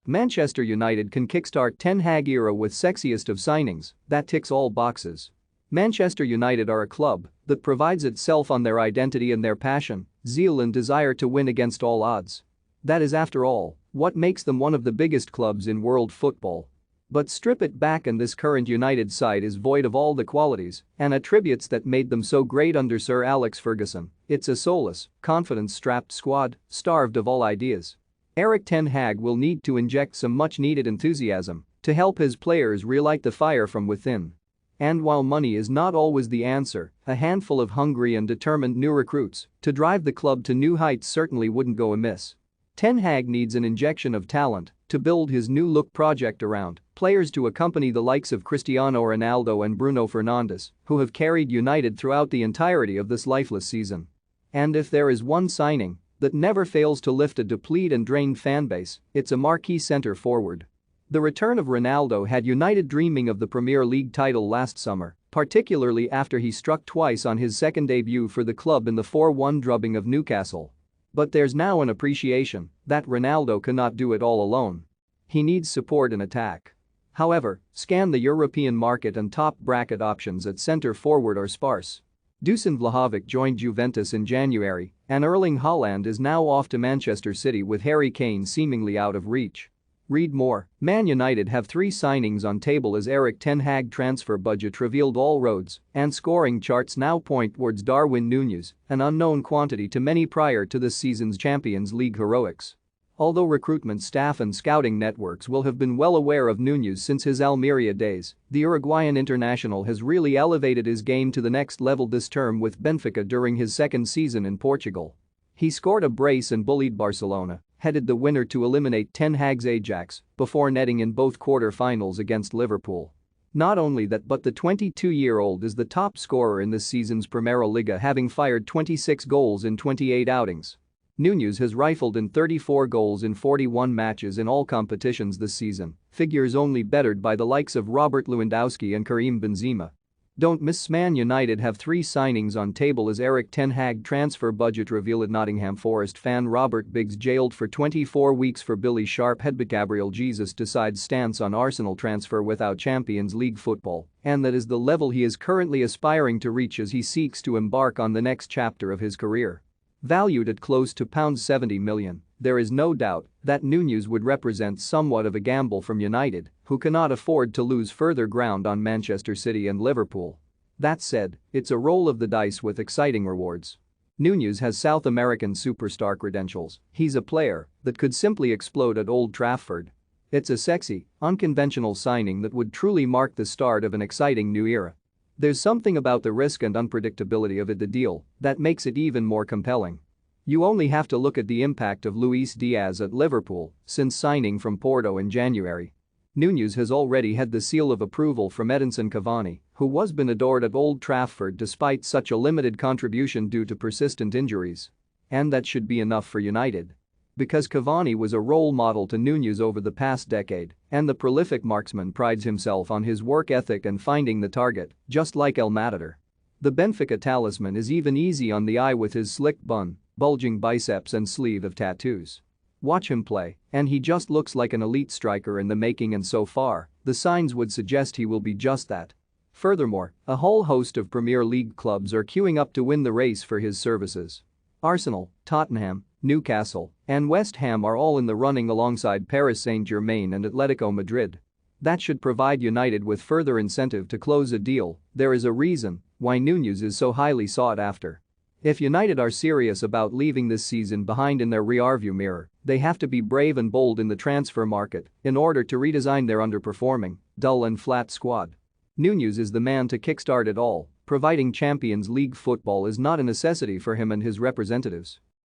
Manchester United can kickstart Ten Hag era with sexiest of signings that ticks all boxes. Manchester United are a club that prides itself on their identity and their passion, zeal and desire to win against all odds. That is, after all, what makes them one of the biggest clubs in world football. But strip it back and this current United side is void of all the qualities and attributes that made them so great under Sir Alex Ferguson. It's a soulless, confidence-strapped squad, starved of all ideas. Erik Ten Hag will need to inject some much-needed enthusiasm to help his players relight the fire from within. And while money is not always the answer, a handful of hungry and determined new recruits to drive the club to new heights certainly wouldn't go amiss. Ten Hag needs an injection of talent to build his new look project around, players to accompany the likes of Cristiano Ronaldo and Bruno Fernandes, who have carried United throughout the entirety of this lifeless season. And if there is one signing that never fails to lift a depleted and drained fanbase, it's a marquee centre-forward. The return of Ronaldo had United dreaming of the Premier League title last summer, particularly after he struck twice on his second debut for the club in the 4-1 drubbing of Newcastle. But there's now an appreciation that Ronaldo cannot do it all alone. He needs support in attack. However, scan the European market and top bracket options at centre-forward are sparse. Dusan Vlahovic joined Juventus in January, and Erling Haaland is now off to Manchester City with Harry Kane seemingly out of reach. Read more. Man United have 3 signings on table as Erik Ten Hag transfer budget revealed all roads and scoring charts now point towards Darwin Núñez, an unknown quantity to many prior to this season's Champions League heroics. Although recruitment staff and scouting networks will have been well aware of Núñez since his Almeria days, the Uruguayan international has really elevated his game to the next level this term with Benfica during his second season in Portugal. He scored a brace and bullied Barcelona, headed the winner to eliminate Ten Hag's Ajax before netting in both quarter-finals against Liverpool. Not only that, but the 22-year-old is the top scorer in this season's Primera Liga, having fired 26 goals in 28 outings. Núñez has rifled in 34 goals in 41 matches in all competitions this season, figures only bettered by the likes of Robert Lewandowski and Karim Benzema. Don't miss. Man United have 3 signings on table as Erik Ten Hag transfer budget revealed. Nottingham Forest fan Robert Biggs jailed for 24 weeks for Billy Sharp headbutt. Gabriel Jesus decides stance on Arsenal transfer without Champions League football, and that is the level he is currently aspiring to reach as he seeks to embark on the next chapter of his career. Valued at close to £70 million, there is no doubt that Núñez would represent somewhat of a gamble from United, who cannot afford to lose further ground on Manchester City and Liverpool. That said, it's a roll of the dice with exciting rewards. Núñez has South American superstar credentials. He's a player that could simply explode at Old Trafford. It's a sexy, unconventional signing that would truly mark the start of an exciting new era. There's something about the risk and unpredictability of the deal that makes it even more compelling. You only have to look at the impact of Luis Diaz at Liverpool since signing from Porto in January. Núñez has already had the seal of approval from Edinson Cavani, who has been adored at Old Trafford despite such a limited contribution due to persistent injuries. And that should be enough for United. Because Cavani was a role model to Núñez over the past decade, and the prolific marksman prides himself on his work ethic and finding the target, just like El Matador. The Benfica talisman is even easy on the eye with his slick bun, bulging biceps and sleeve of tattoos. Watch him play, and he just looks like an elite striker in the making, and so far, the signs would suggest he will be just that. Furthermore, a whole host of Premier League clubs are queuing up to win the race for his services. Arsenal, Tottenham, Newcastle, and West Ham are all in the running alongside Paris Saint-Germain and Atletico Madrid. That should provide United with further incentive to close a deal. There is a reason why Núñez is so highly sought after. If United are serious about leaving this season behind in their rearview mirror, they have to be brave and bold in the transfer market in order to redesign their underperforming, dull and flat squad. Núñez is the man to kickstart it all, providing Champions League football is not a necessity for him and his representatives.